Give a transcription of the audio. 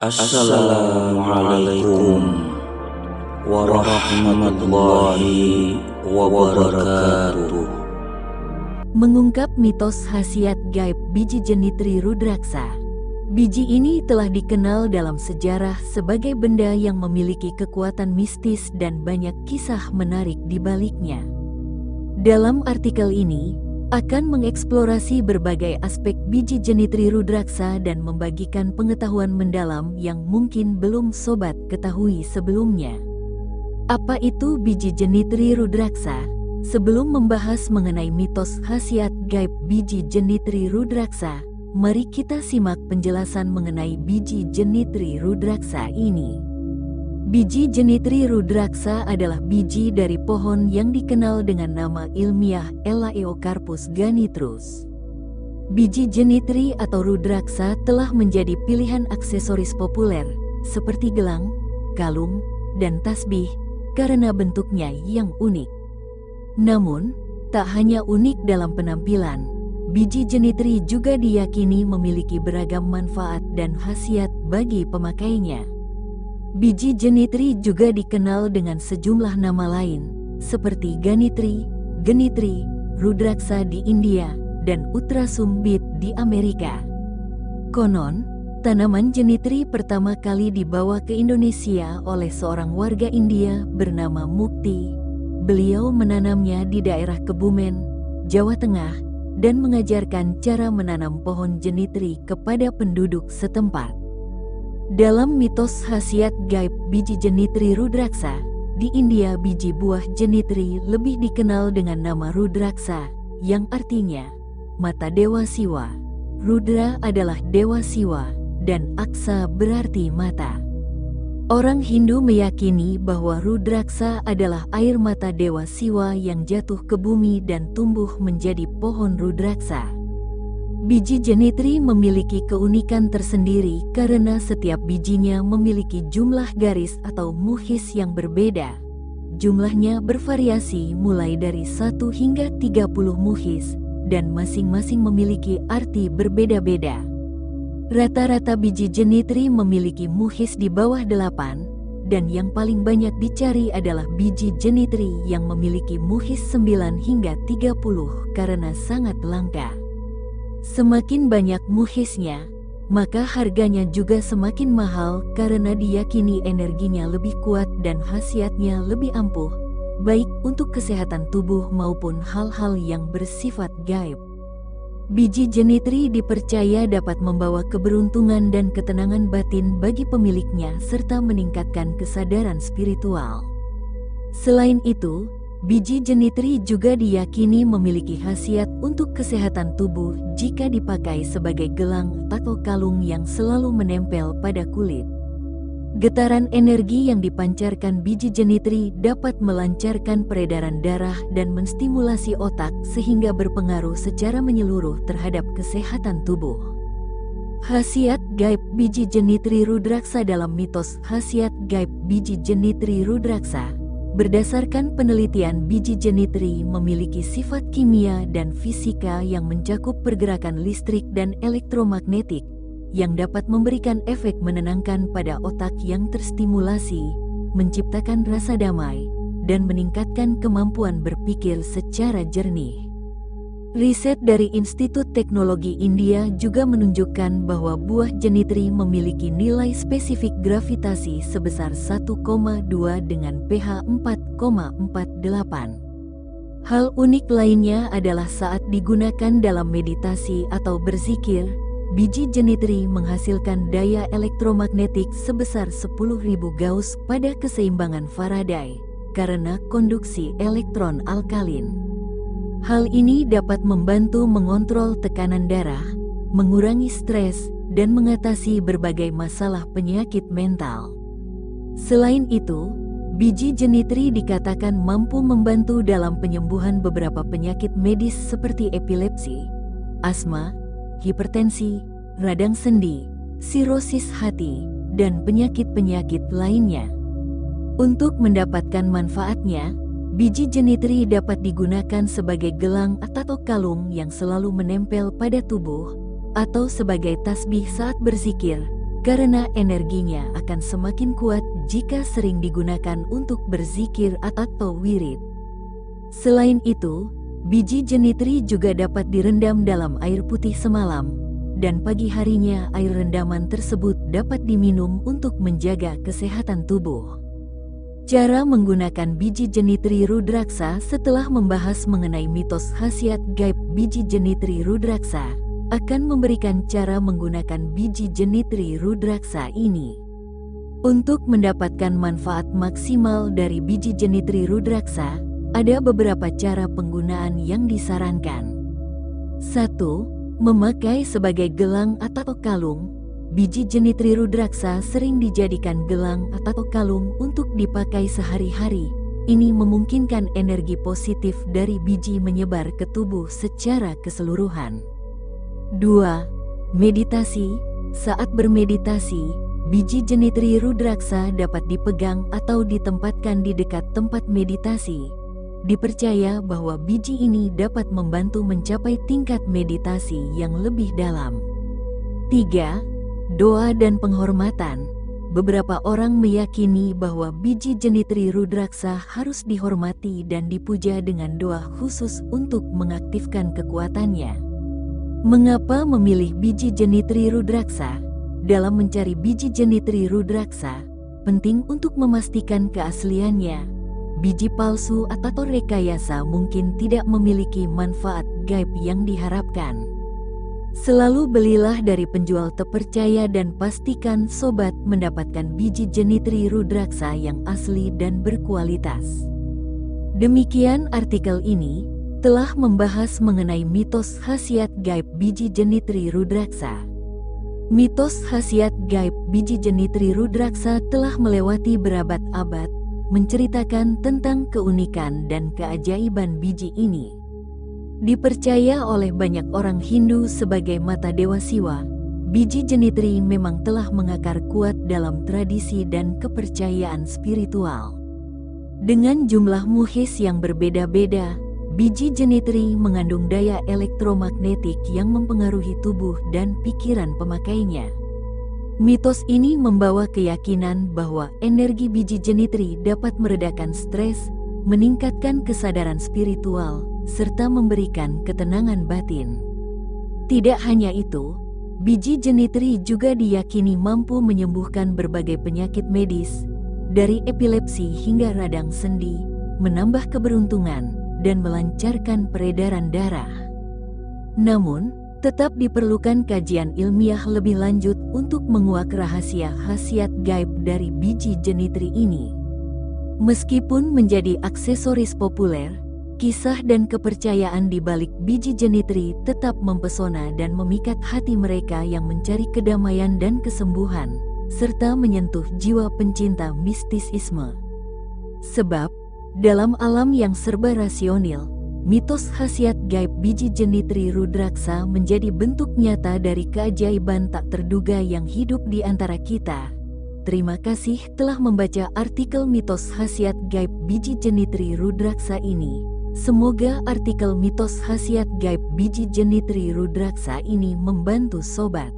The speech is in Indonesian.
Assalamualaikum warahmatullahi wabarakatuh. Mengungkap mitos khasiat gaib biji jenitri rudraksa. Biji ini telah dikenal dalam sejarah sebagai benda yang memiliki kekuatan mistis dan banyak kisah menarik di baliknya. Dalam artikel ini, akan mengeksplorasi berbagai aspek biji jenitri rudraksa dan membagikan pengetahuan mendalam yang mungkin belum sobat ketahui sebelumnya. Apa itu biji jenitri rudraksa? Sebelum membahas mengenai mitos khasiat gaib biji jenitri rudraksa, mari kita simak penjelasan mengenai biji jenitri rudraksa ini. Biji jenitri rudraksa adalah biji dari pohon yang dikenal dengan nama ilmiah Elaeocarpus ganitrus. Biji jenitri atau rudraksa telah menjadi pilihan aksesoris populer seperti gelang, kalung, dan tasbih karena bentuknya yang unik. Namun, tak hanya unik dalam penampilan, biji jenitri juga diyakini memiliki beragam manfaat dan khasiat bagi pemakainya. Biji jenitri juga dikenal dengan sejumlah nama lain, seperti ganitri, genitri, rudraksa di India, dan utrasumbit di Amerika. Konon, tanaman jenitri pertama kali dibawa ke Indonesia oleh seorang warga India bernama Mukti. Beliau menanamnya di daerah Kebumen, Jawa Tengah, dan mengajarkan cara menanam pohon jenitri kepada penduduk setempat. Dalam mitos khasiat gaib biji jenitri rudraksa, di India biji buah jenitri lebih dikenal dengan nama rudraksa, yang artinya mata dewa Siwa. Rudra adalah dewa Siwa, dan aksa berarti mata. Orang Hindu meyakini bahwa rudraksa adalah air mata dewa Siwa yang jatuh ke bumi dan tumbuh menjadi pohon rudraksa. Biji jenitri memiliki keunikan tersendiri karena setiap bijinya memiliki jumlah garis atau muhis yang berbeda. Jumlahnya bervariasi mulai dari 1 hingga 30 muhis, dan masing-masing memiliki arti berbeda-beda. Rata-rata biji jenitri memiliki muhis di bawah 8, dan yang paling banyak dicari adalah biji jenitri yang memiliki muhis 9 hingga 30 karena sangat langka. Semakin banyak muhisnya, maka harganya juga semakin mahal karena diyakini energinya lebih kuat dan khasiatnya lebih ampuh, baik untuk kesehatan tubuh maupun hal-hal yang bersifat gaib. Biji jenitri dipercaya dapat membawa keberuntungan dan ketenangan batin bagi pemiliknya serta meningkatkan kesadaran spiritual. Selain itu, biji jenitri juga diyakini memiliki khasiat untuk kesehatan tubuh jika dipakai sebagai gelang atau kalung yang selalu menempel pada kulit. Getaran energi yang dipancarkan biji jenitri dapat melancarkan peredaran darah dan menstimulasi otak sehingga berpengaruh secara menyeluruh terhadap kesehatan tubuh. Khasiat gaib biji jenitri rudraksa dalam mitos khasiat gaib biji jenitri rudraksa. Berdasarkan penelitian, biji jenitri memiliki sifat kimia dan fisika yang mencakup pergerakan listrik dan elektromagnetik, yang dapat memberikan efek menenangkan pada otak yang terstimulasi, menciptakan rasa damai, dan meningkatkan kemampuan berpikir secara jernih. Riset dari Institut Teknologi India juga menunjukkan bahwa buah jenitri memiliki nilai spesifik gravitasi sebesar 1,2 dengan pH 4,48. Hal unik lainnya adalah saat digunakan dalam meditasi atau berzikir, biji jenitri menghasilkan daya elektromagnetik sebesar 10.000 Gauss pada keseimbangan Faraday karena konduksi elektron alkalin. Hal ini dapat membantu mengontrol tekanan darah, mengurangi stres, dan mengatasi berbagai masalah penyakit mental. Selain itu, biji jenitri dikatakan mampu membantu dalam penyembuhan beberapa penyakit medis seperti epilepsi, asma, hipertensi, radang sendi, sirosis hati, dan penyakit-penyakit lainnya. Untuk mendapatkan manfaatnya, biji jenitri dapat digunakan sebagai gelang atau kalung yang selalu menempel pada tubuh, atau sebagai tasbih saat berzikir, karena energinya akan semakin kuat jika sering digunakan untuk berzikir atau wirid. Selain itu, biji jenitri juga dapat direndam dalam air putih semalam, dan pagi harinya air rendaman tersebut dapat diminum untuk menjaga kesehatan tubuh. Cara menggunakan biji jenitri rudraksa. Setelah membahas mengenai mitos khasiat gaib biji jenitri rudraksa, akan memberikan cara menggunakan biji jenitri rudraksa ini. Untuk mendapatkan manfaat maksimal dari biji jenitri rudraksa, ada beberapa cara penggunaan yang disarankan. 1. Memakai sebagai gelang atau kalung. Biji jenitri rudraksa sering dijadikan gelang atau kalung untuk dipakai sehari-hari. Ini memungkinkan energi positif dari biji menyebar ke tubuh secara keseluruhan. 2. Meditasi. Saat bermeditasi, biji jenitri rudraksa dapat dipegang atau ditempatkan di dekat tempat meditasi. Dipercaya bahwa biji ini dapat membantu mencapai tingkat meditasi yang lebih dalam. 3. Doa dan penghormatan. Beberapa orang meyakini bahwa biji jenitri rudraksa harus dihormati dan dipuja dengan doa khusus untuk mengaktifkan kekuatannya. Mengapa memilih biji jenitri rudraksa? Dalam mencari biji jenitri rudraksa, penting untuk memastikan keasliannya. Biji palsu atau rekayasa mungkin tidak memiliki manfaat gaib yang diharapkan. Selalu belilah dari penjual terpercaya dan pastikan sobat mendapatkan biji jenitri rudraksa yang asli dan berkualitas. Demikian artikel ini telah membahas mengenai mitos khasiat gaib biji jenitri rudraksa. Mitos khasiat gaib biji jenitri rudraksa telah melewati berabad-abad, menceritakan tentang keunikan dan keajaiban biji ini. Dipercaya oleh banyak orang Hindu sebagai mata dewa Siwa, biji jenitri memang telah mengakar kuat dalam tradisi dan kepercayaan spiritual. Dengan jumlah muhis yang berbeda-beda, biji jenitri mengandung daya elektromagnetik yang mempengaruhi tubuh dan pikiran pemakainya. Mitos ini membawa keyakinan bahwa energi biji jenitri dapat meredakan stres, meningkatkan kesadaran spiritual, serta memberikan ketenangan batin. Tidak hanya itu, biji jenitri juga diyakini mampu menyembuhkan berbagai penyakit medis, dari epilepsi hingga radang sendi, menambah keberuntungan, dan melancarkan peredaran darah. Namun, tetap diperlukan kajian ilmiah lebih lanjut untuk menguak rahasia khasiat gaib dari biji jenitri ini. Meskipun menjadi aksesoris populer, kisah dan kepercayaan di balik biji jenitri tetap mempesona dan memikat hati mereka yang mencari kedamaian dan kesembuhan, serta menyentuh jiwa pencinta mistisisme. Sebab, dalam alam yang serba rasional, mitos khasiat gaib biji jenitri rudraksa menjadi bentuk nyata dari keajaiban tak terduga yang hidup di antara kita. Terima kasih telah membaca artikel mitos khasiat gaib biji jenitri rudraksa ini. Semoga artikel mitos khasiat gaib biji jenitri rudraksa ini membantu sobat.